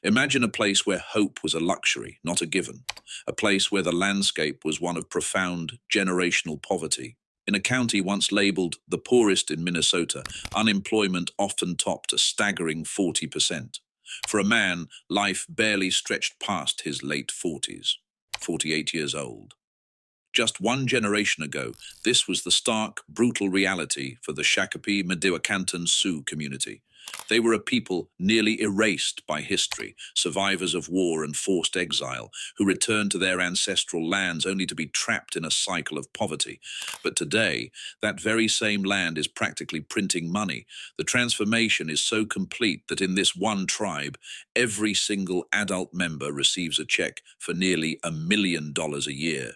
Imagine a place where hope was a luxury, not a given. A place where the landscape was one of profound generational poverty. In a county once labeled the poorest in Minnesota, unemployment often topped a staggering 40%. For a man, life barely stretched past his late 40s, 48 years old. Just one generation ago, this was the stark, brutal reality for the Shakopee Mdewakanton Sioux Community. They were a people nearly erased by history, survivors of war and forced exile, who returned to their ancestral lands only to be trapped in a cycle of poverty. But today, that very same land is practically printing money. The transformation is so complete that in this one tribe, every single adult member receives a check for nearly $1 million a year.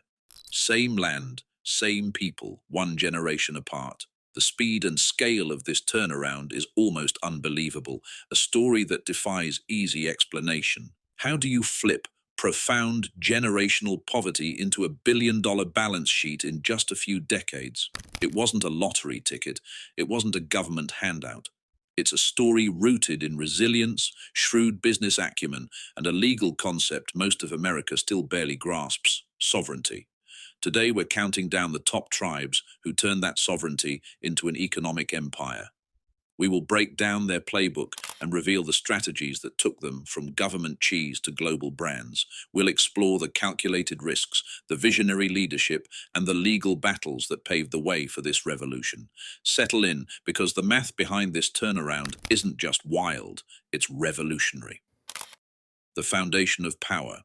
Same land, same people, one generation apart. The speed and scale of this turnaround is almost unbelievable, a story that defies easy explanation. How do you flip profound generational poverty into $1 billion balance sheet in just a few decades? It wasn't a lottery ticket, it wasn't a government handout. It's a story rooted in resilience, shrewd business acumen, and a legal concept most of America still barely grasps: sovereignty. Today, we're counting down the top tribes who turned that sovereignty into an economic empire. We will break down their playbook and reveal the strategies that took them from government cheese to global brands. We'll explore the calculated risks, the visionary leadership, and the legal battles that paved the way for this revolution. Settle in, because the math behind this turnaround isn't just wild, it's revolutionary. The foundation of power.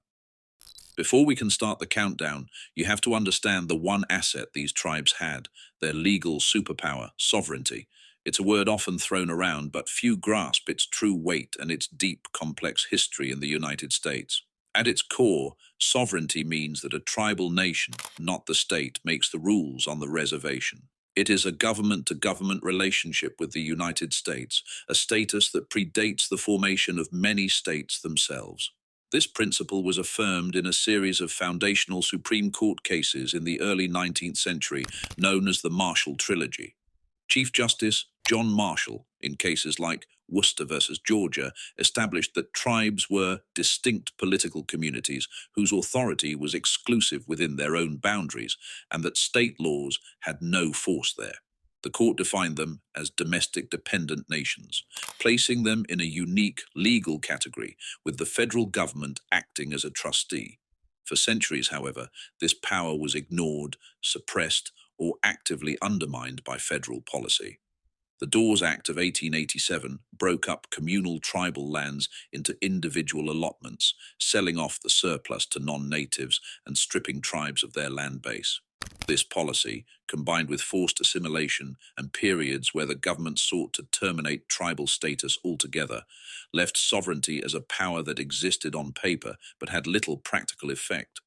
Before we can start the countdown, you have to understand the one asset these tribes had: their legal superpower, sovereignty. It's a word often thrown around, but few grasp its true weight and its deep, complex history in the United States. At its core, sovereignty means that a tribal nation, not the state, makes the rules on the reservation. It is a government-to-government relationship with the United States, a status that predates the formation of many states themselves. This principle was affirmed in a series of foundational Supreme Court cases in the early 19th century, known as the Marshall Trilogy. Chief Justice John Marshall, in cases like Worcester versus Georgia, established that tribes were distinct political communities whose authority was exclusive within their own boundaries, and that state laws had no force there. The court defined them as domestic dependent nations, placing them in a unique legal category, with the federal government acting as a trustee. For centuries, however, this power was ignored, suppressed, or actively undermined by federal policy. The Dawes Act of 1887 broke up communal tribal lands into individual allotments, selling off the surplus to non-natives and stripping tribes of their land base. This policy, combined with forced assimilation and periods where the government sought to terminate tribal status altogether, left sovereignty as a power that existed on paper but had little practical effect.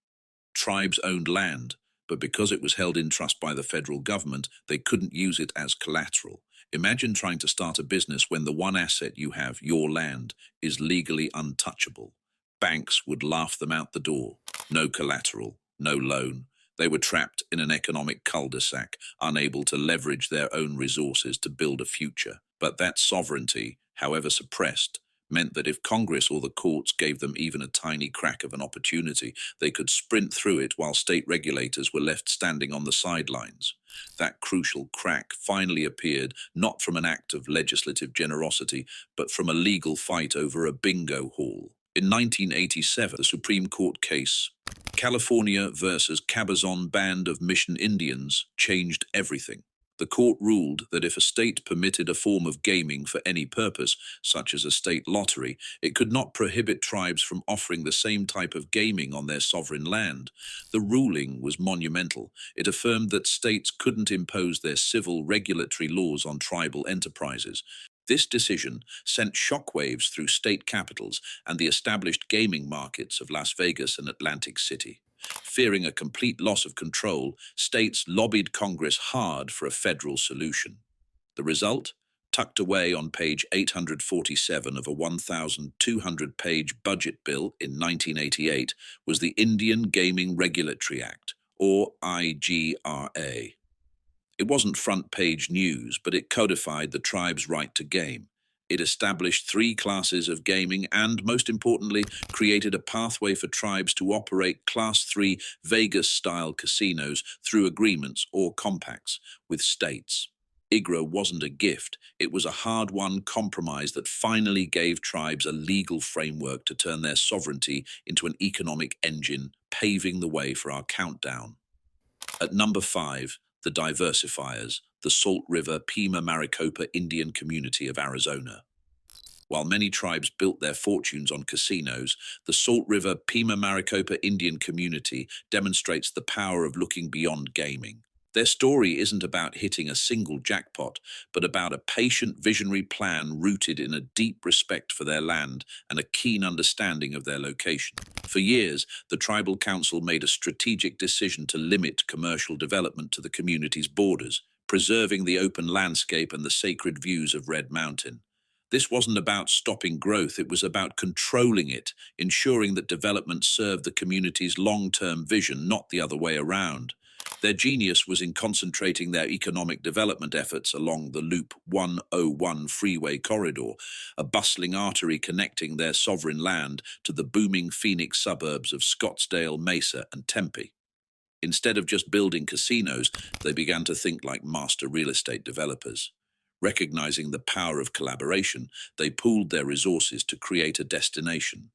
Tribes owned land, but because it was held in trust by the federal government, they couldn't use it as collateral. Imagine trying to start a business when the one asset you have, your land, is legally untouchable. Banks would laugh them out the door. No collateral, no loan. They were trapped in an economic cul-de-sac, unable to leverage their own resources to build a future. But that sovereignty, however suppressed, meant that if Congress or the courts gave them even a tiny crack of an opportunity, they could sprint through it while state regulators were left standing on the sidelines. That crucial crack finally appeared not from an act of legislative generosity, but from a legal fight over a bingo hall. In 1987, the Supreme Court case, California versus Cabazon Band of Mission Indians, changed everything. The court ruled that if a state permitted a form of gaming for any purpose, such as a state lottery, it could not prohibit tribes from offering the same type of gaming on their sovereign land. The ruling was monumental. It affirmed that states couldn't impose their civil regulatory laws on tribal enterprises. This decision sent shockwaves through state capitals and the established gaming markets of Las Vegas and Atlantic City. Fearing a complete loss of control, states lobbied Congress hard for a federal solution. The result, tucked away on page 847 of a 1,200-page budget bill in 1988, was the Indian Gaming Regulatory Act, or IGRA. It wasn't front-page news, but it codified the tribe's right to game. It established three classes of gaming and, most importantly, created a pathway for tribes to operate Class 3 Vegas-style casinos through agreements or compacts with states. IGRA wasn't a gift, it was a hard-won compromise that finally gave tribes a legal framework to turn their sovereignty into an economic engine, paving the way for our countdown. At number 5, the diversifiers, the Salt River Pima Maricopa Indian Community of Arizona. While many tribes built their fortunes on casinos, the Salt River Pima Maricopa Indian Community demonstrates the power of looking beyond gaming. Their story isn't about hitting a single jackpot, but about a patient, visionary plan rooted in a deep respect for their land and a keen understanding of their location. For years, the tribal council made a strategic decision to limit commercial development to the community's borders, preserving the open landscape and the sacred views of Red Mountain. This wasn't about stopping growth, it was about controlling it, ensuring that development served the community's long-term vision, not the other way around. Their genius was in concentrating their economic development efforts along the Loop 101 freeway corridor, a bustling artery connecting their sovereign land to the booming Phoenix suburbs of Scottsdale, Mesa, and Tempe. Instead of just building casinos, they began to think like master real estate developers. Recognizing the power of collaboration, they pooled their resources to create a destination.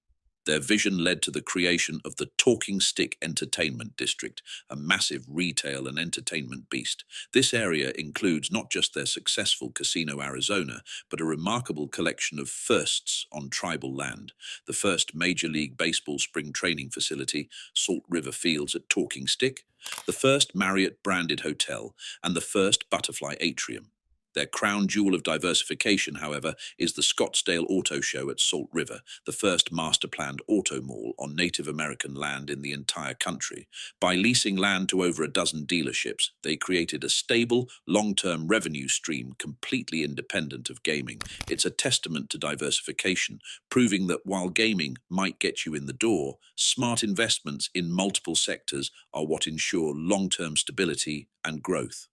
Their vision led to the creation of the Talking Stick Entertainment District, a massive retail and entertainment beast. This area includes not just their successful Casino Arizona, but a remarkable collection of firsts on tribal land. The first Major League Baseball spring training facility, Salt River Fields at Talking Stick, the first Marriott-branded hotel, and the first Butterfly Atrium. Their crown jewel of diversification, however, is the Scottsdale Auto Show at Salt River, the first master-planned auto mall on Native American land in the entire country. By leasing land to over a dozen dealerships, they created a stable, long-term revenue stream completely independent of gaming. It's a testament to diversification, proving that while gaming might get you in the door, smart investments in multiple sectors are what ensure long-term stability and growth.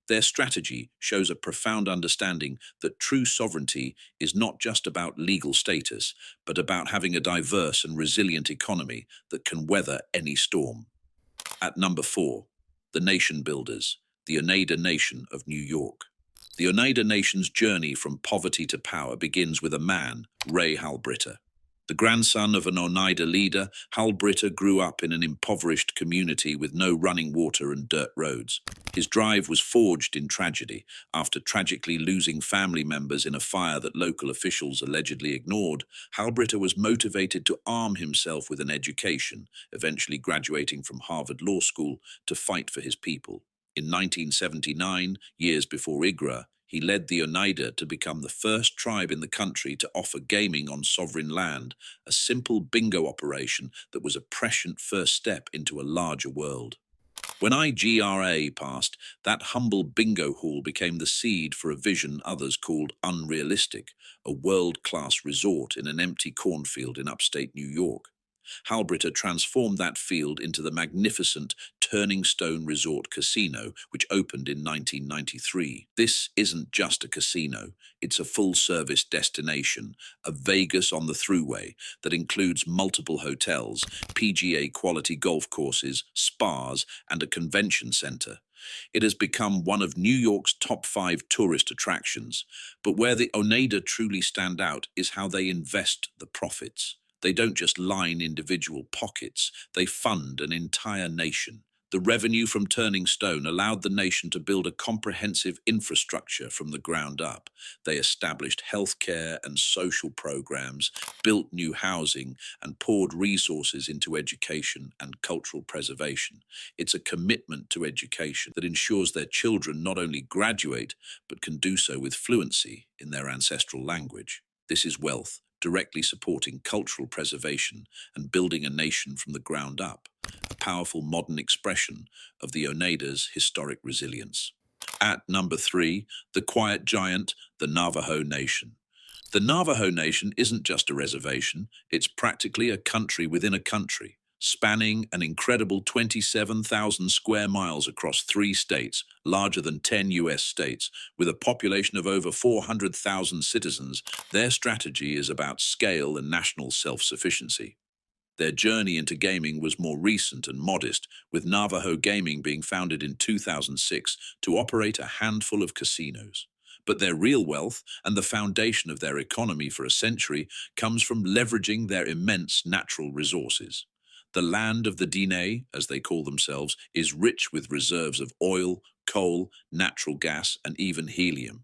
Their strategy shows a profound understanding that true sovereignty is not just about legal status, but about having a diverse and resilient economy that can weather any storm. At number 4, the Nation Builders, the Oneida Nation of New York. The Oneida Nation's journey from poverty to power begins with a man, Ray Halbritta. The grandson of an Oneida leader, Halbritta grew up in an impoverished community with no running water and dirt roads. His drive was forged in tragedy. After tragically losing family members in a fire that local officials allegedly ignored, Halbritta was motivated to arm himself with an education, eventually graduating from Harvard Law School to fight for his people. In 1979, years before IGRA, he led the Oneida to become the first tribe in the country to offer gaming on sovereign land, a simple bingo operation that was a prescient first step into a larger world. When IGRA passed, that humble bingo hall became the seed for a vision others called unrealistic, a world-class resort in an empty cornfield in upstate New York. Halbritta transformed that field into the magnificent Turning Stone Resort Casino, which opened in 1993. This isn't just a casino, it's a full-service destination, a Vegas on the thruway that includes multiple hotels, PGA-quality golf courses, spas, and a convention center. It has become one of New York's top 5 tourist attractions, but where the Oneida truly stand out is how they invest the profits. They don't just line individual pockets, they fund an entire nation. The revenue from Turning Stone allowed the nation to build a comprehensive infrastructure from the ground up. They established healthcare and social programs, built new housing, and poured resources into education and cultural preservation. It's a commitment to education that ensures their children not only graduate, but can do so with fluency in their ancestral language. This is wealth, directly supporting cultural preservation and building a nation from the ground up, a powerful modern expression of the Oneida's historic resilience. At number 3, the quiet giant, the Navajo Nation. The Navajo Nation isn't just a reservation, it's practically a country within a country. spanning an incredible 27,000 square miles across 3 states, larger than 10 US states, with a population of over 400,000 citizens. Their strategy is about scale and national self-sufficiency. Their journey into gaming was more recent and modest, with Navajo Gaming being founded in 2006 to operate a handful of casinos. But their real wealth and the foundation of their economy for a century comes from leveraging their immense natural resources. The land of the Diné, as they call themselves, is rich with reserves of oil, coal, natural gas, and even helium.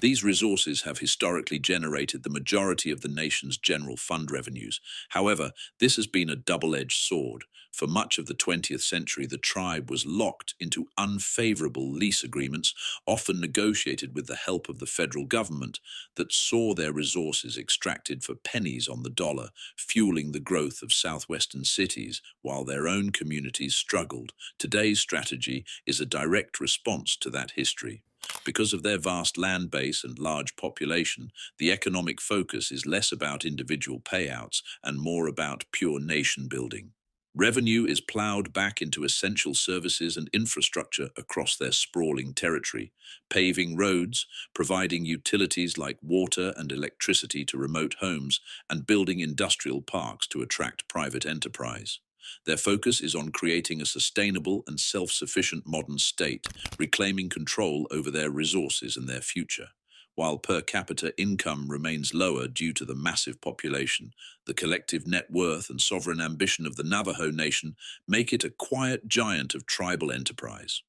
These resources have historically generated the majority of the nation's general fund revenues. However, this has been a double-edged sword. For much of the 20th century, the tribe was locked into unfavorable lease agreements, often negotiated with the help of the federal government, that saw their resources extracted for pennies on the dollar, fueling the growth of southwestern cities while their own communities struggled. Today's strategy is a direct response to that history. Because of their vast land base and large population, the economic focus is less about individual payouts and more about pure nation building. Revenue is plowed back into essential services and infrastructure across their sprawling territory, paving roads, providing utilities like water and electricity to remote homes, and building industrial parks to attract private enterprise. Their focus is on creating a sustainable and self-sufficient modern state, reclaiming control over their resources and their future. While per capita income remains lower due to the massive population, the collective net worth and sovereign ambition of the Navajo Nation make it a quiet giant of tribal enterprise.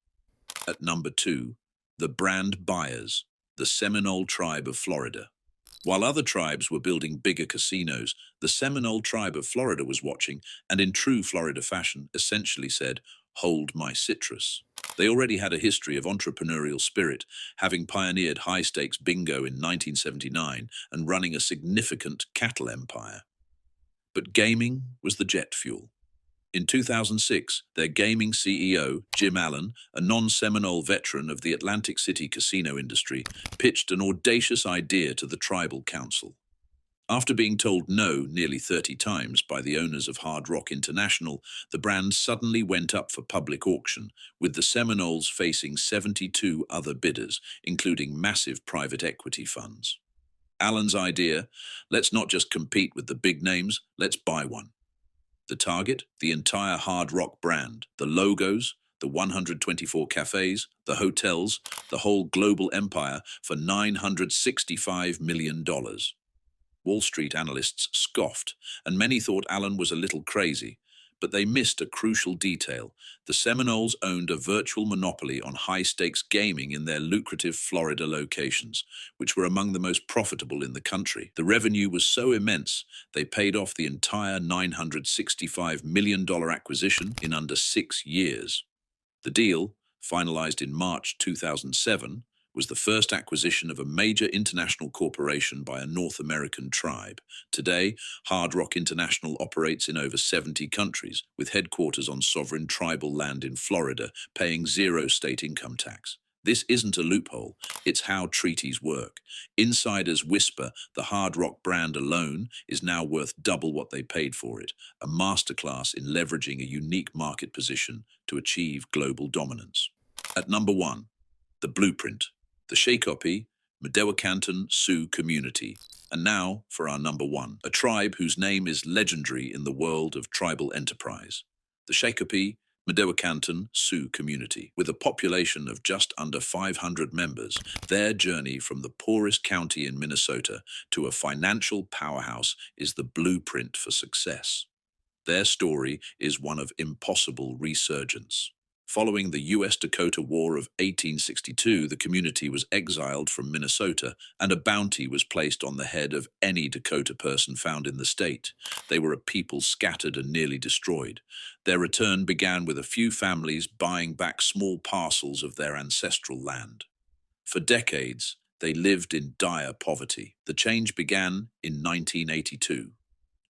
At number 2, the Brand Buyers, the Seminole tribe of Florida. While other tribes were building bigger casinos, the Seminole tribe of Florida was watching and, in true Florida fashion, essentially said, "Hold my citrus." They already had a history of entrepreneurial spirit, having pioneered high-stakes bingo in 1979 and running a significant cattle empire. But gaming was the jet fuel. In 2006, their gaming CEO, Jim Allen, a non-Seminole veteran of the Atlantic City casino industry, pitched an audacious idea to the tribal council. After being told no nearly 30 times by the owners of Hard Rock International, the brand suddenly went up for public auction, with the Seminoles facing 72 other bidders, including massive private equity funds. Allen's idea: let's not just compete with the big names, let's buy one. The target, the entire Hard Rock brand, the logos, the 124 cafes, the hotels, the whole global empire for $965 million. Wall Street analysts scoffed, and many thought Allen was a little crazy, but they missed a crucial detail. The Seminoles owned a virtual monopoly on high-stakes gaming in their lucrative Florida locations, which were among the most profitable in the country. The revenue was so immense, they paid off the entire $965 million acquisition in under 6 years. The deal, finalized in March 2007, was the first acquisition of a major international corporation by a North American tribe. Today, Hard Rock International operates in over 70 countries, with headquarters on sovereign tribal land in Florida, paying 0 state income tax. This isn't a loophole, it's how treaties work. Insiders whisper the Hard Rock brand alone is now worth double what they paid for it, a masterclass in leveraging a unique market position to achieve global dominance. At number 1, the blueprint, the Shakopee Mdewakanton Sioux Community. And now for our number 1, a tribe whose name is legendary in the world of tribal enterprise, the Shakopee Mdewakanton Sioux Community. With a population of just under 500 members, their journey from the poorest county in Minnesota to a financial powerhouse is the blueprint for success. Their story is one of impossible resurgence. Following the U.S.-Dakota War of 1862, the community was exiled from Minnesota, and a bounty was placed on the head of any Dakota person found in the state. They were a people scattered and nearly destroyed. Their return began with a few families buying back small parcels of their ancestral land. For decades, they lived in dire poverty. The change began in 1982.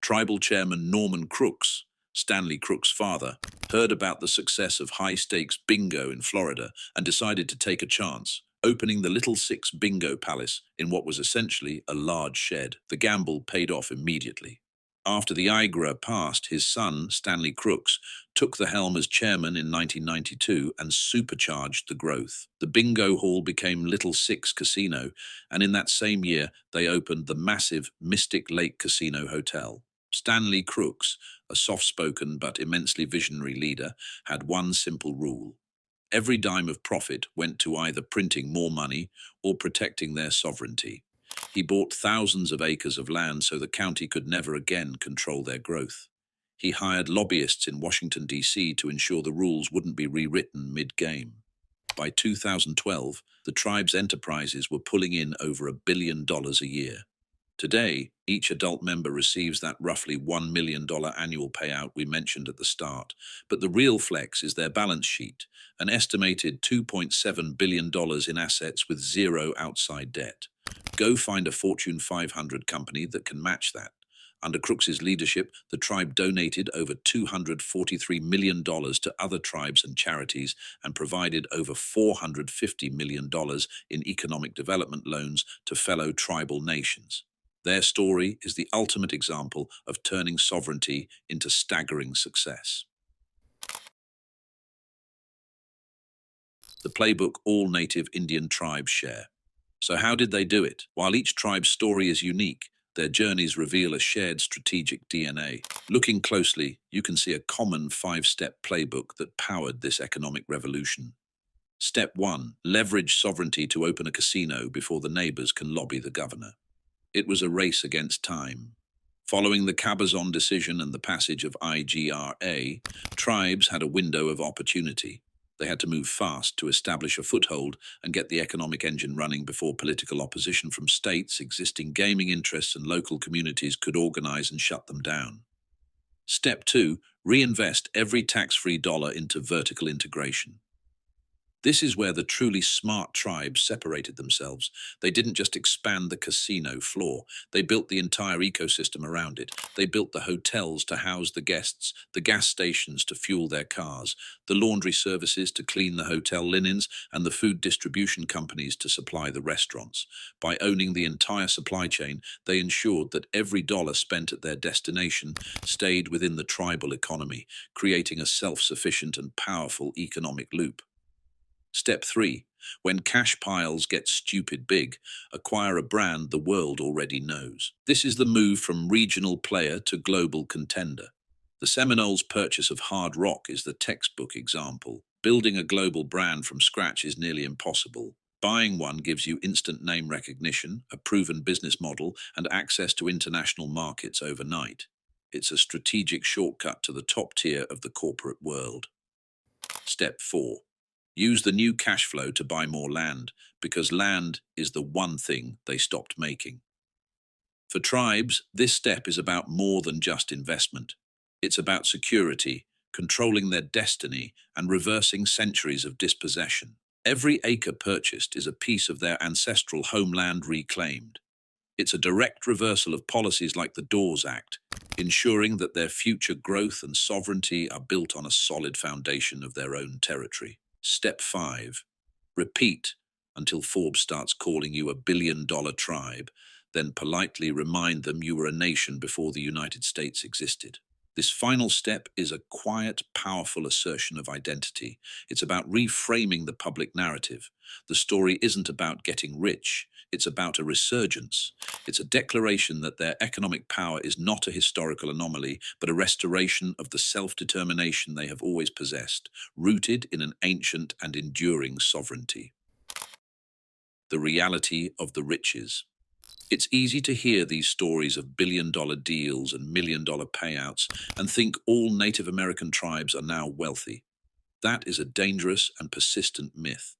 Tribal chairman Norman Crooks, Stanley Crook's father, heard about the success of high-stakes bingo in Florida and decided to take a chance, opening the Little Six Bingo Palace in what was essentially a large shed. The gamble paid off immediately. After the IGRA passed, his son, Stanley Crooks, took the helm as chairman in 1992 and supercharged the growth. The bingo hall became Little Six Casino, and in that same year, they opened the massive Mystic Lake Casino Hotel. Stanley Crooks, a soft-spoken but immensely visionary leader, had one simple rule. Every dime of profit went to either printing more money or protecting their sovereignty. He bought thousands of acres of land so the county could never again control their growth. He hired lobbyists in Washington, D.C. to ensure the rules wouldn't be rewritten mid-game. By 2012, the tribe's enterprises were pulling in over $1 billion a year. Today, each adult member receives that roughly $1 million annual payout we mentioned at the start, but the real flex is their balance sheet, an estimated $2.7 billion in assets with zero outside debt. Go find a Fortune 500 company that can match that. Under Crooks's leadership, the tribe donated over $243 million to other tribes and charities and provided over $450 million in economic development loans to fellow tribal nations. Their story is the ultimate example of turning sovereignty into staggering success. The playbook all native Indian tribes share. So how did they do it? While each tribe's story is unique, their journeys reveal a shared strategic DNA. Looking closely, you can see a common 5-step playbook that powered this economic revolution. Step 1. Leverage sovereignty to open a casino before the neighbors can lobby the governor. It was a race against time. Following the Cabazon decision and the passage of IGRA, tribes had a window of opportunity. They had to move fast to establish a foothold and get the economic engine running before political opposition from states, existing gaming interests, and local communities could organize and shut them down. Step 2. Reinvest every tax-free dollar into vertical integration. This is where the truly smart tribes separated themselves. They didn't just expand the casino floor. They built the entire ecosystem around it. They built the hotels to house the guests, the gas stations to fuel their cars, the laundry services to clean the hotel linens, and the food distribution companies to supply the restaurants. By owning the entire supply chain, they ensured that every dollar spent at their destination stayed within the tribal economy, creating a self-sufficient and powerful economic loop. Step 3. When cash piles get stupid big, acquire a brand the world already knows. This is the move from regional player to global contender. The Seminoles' purchase of Hard Rock is the textbook example. Building a global brand from scratch is nearly impossible. Buying one gives you instant name recognition, a proven business model, and access to international markets overnight. It's a strategic shortcut to the top tier of the corporate world. Step 4. Use the new cash flow to buy more land, because land is the one thing they stopped making. For tribes, this step is about more than just investment. It's about security, controlling their destiny, and reversing centuries of dispossession. Every acre purchased is a piece of their ancestral homeland reclaimed. It's a direct reversal of policies like the Dawes Act, ensuring that their future growth and sovereignty are built on a solid foundation of their own territory. Step 5. Repeat until Forbes starts calling you a billion-dollar tribe, then politely remind them you were a nation before the United States existed. This final step is a quiet, powerful assertion of identity. It's about reframing the public narrative. The story isn't about getting rich. It's about a resurgence. It's a declaration that their economic power is not a historical anomaly, but a restoration of the self-determination they have always possessed, rooted in an ancient and enduring sovereignty. The reality of the riches. It's easy to hear these stories of billion-dollar deals and million-dollar payouts and think all Native American tribes are now wealthy. That is a dangerous and persistent myth.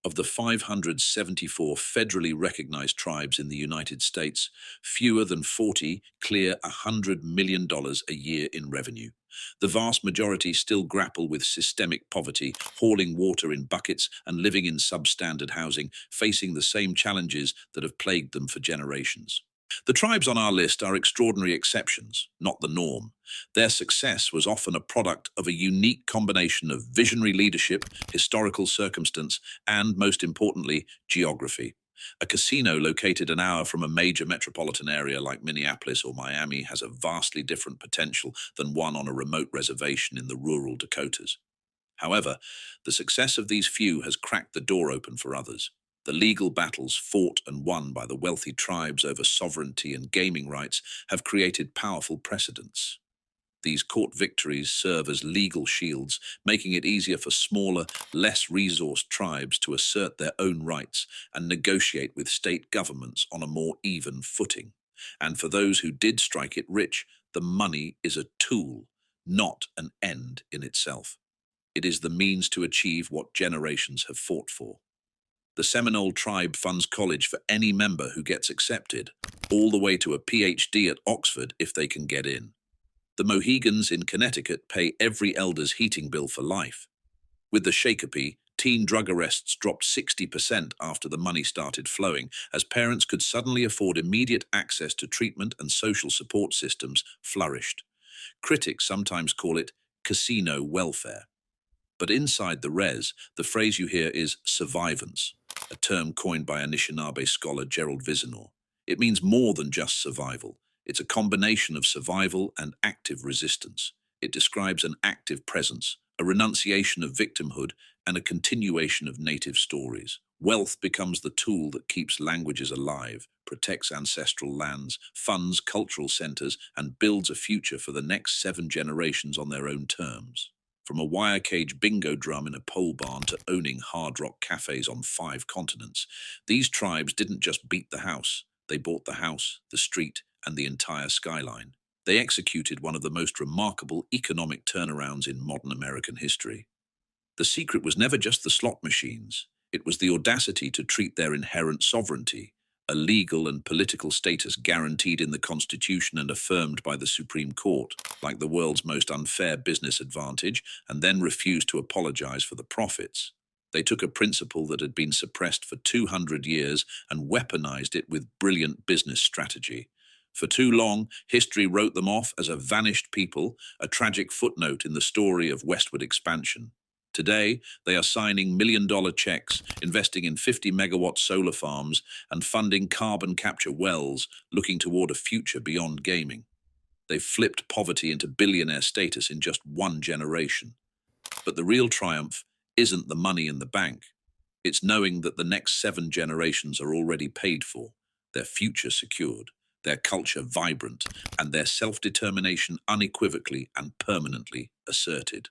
Of the 574 federally recognized tribes in the United States, fewer than 40 clear $100 million a year in revenue. The vast majority still grapple with systemic poverty, hauling water in buckets and living in substandard housing, facing the same challenges that have plagued them for generations. The tribes on our list are extraordinary exceptions, not the norm. Their success was often a product of a unique combination of visionary leadership, historical circumstance, and, most importantly, geography. A casino located an hour from a major metropolitan area like Minneapolis or Miami has a vastly different potential than one on a remote reservation in the rural Dakotas. However, the success of these few has cracked the door open for others. The legal battles fought and won by the wealthy tribes over sovereignty and gaming rights have created powerful precedents. These court victories serve as legal shields, making it easier for smaller, less resourced tribes to assert their own rights and negotiate with state governments on a more even footing. And for those who did strike it rich, the money is a tool, not an end in itself. It is the means to achieve what generations have fought for. The Seminole tribe funds college for any member who gets accepted, all the way to a PhD at Oxford if they can get in. The Mohegans in Connecticut pay every elder's heating bill for life. With the Shakopee, teen drug arrests dropped 60% after the money started flowing, as parents could suddenly afford immediate access to treatment and social support systems flourished. Critics sometimes call it casino welfare. But inside the res, the phrase you hear is survivance, a term coined by Anishinaabe scholar Gerald Vizenor. It means more than just survival. It's a combination of survival and active resistance. It describes an active presence, a renunciation of victimhood, and a continuation of native stories. Wealth becomes the tool that keeps languages alive, protects ancestral lands, funds cultural centers, and builds a future for the next 7 generations on their own terms. From a wire cage bingo drum in a pole barn to owning hard rock cafes on 5 continents, these tribes didn't just beat the house. They bought the house, the street, and the entire skyline. They executed one of the most remarkable economic turnarounds in modern American history. The secret was never just the slot machines. It was the audacity to treat their inherent sovereignty, a legal and political status guaranteed in the Constitution and affirmed by the Supreme Court, like the world's most unfair business advantage, and then refused to apologize for the profits. They took a principle that had been suppressed for 200 years and weaponized it with brilliant business strategy. For too long, history wrote them off as a vanished people, a tragic footnote in the story of westward expansion. Today, they are signing million-dollar checks, investing in 50-megawatt solar farms, and funding carbon capture wells, looking toward a future beyond gaming. They've flipped poverty into billionaire status in just 1 generation. But the real triumph isn't the money in the bank. It's knowing that the next 7 generations are already paid for, their future secured, their culture vibrant, and their self-determination unequivocally and permanently asserted.